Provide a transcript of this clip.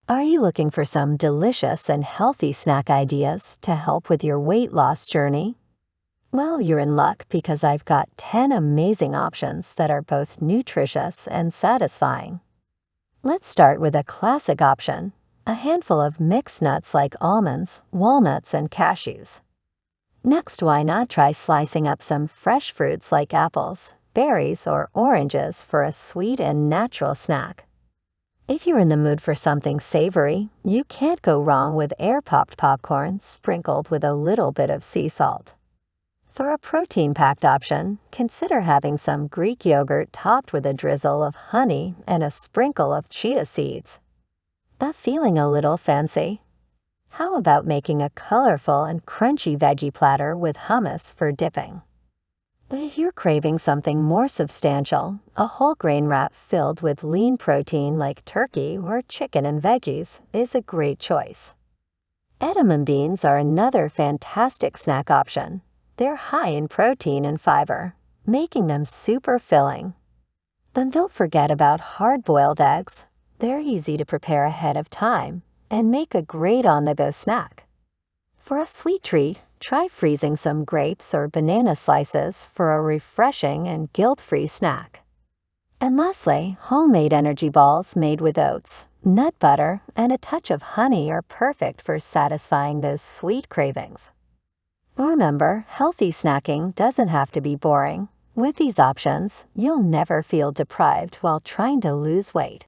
Are you looking for some delicious and healthy snack ideas to help with your weight loss journey? Well, you're in luck because I've got 10 amazing options that are both nutritious and satisfying. Let's start with a classic option, a handful of mixed nuts like almonds, walnuts, and cashews. Next, why not try slicing up some fresh fruits like apples, berries, or oranges for a sweet and natural snack? If you're in the mood for something savory, you can't go wrong with air-popped popcorn sprinkled with a little bit of sea salt. For a protein-packed option, consider having some Greek yogurt topped with a drizzle of honey and a sprinkle of chia seeds. But feeling a little fancy? How about making a colorful and crunchy veggie platter with hummus for dipping? If you're craving something more substantial, a whole grain wrap filled with lean protein like turkey or chicken and veggies is a great choice. Edamame beans are another fantastic snack option. They're high in protein and fiber, making them super filling. Then don't forget about hard-boiled eggs. They're easy to prepare ahead of time and make a great on-the-go snack. For a sweet treat, try freezing some grapes or banana slices for a refreshing and guilt-free snack. And lastly, homemade energy balls made with oats, nut butter, and a touch of honey are perfect for satisfying those sweet cravings. Remember, healthy snacking doesn't have to be boring. With these options, you'll never feel deprived while trying to lose weight.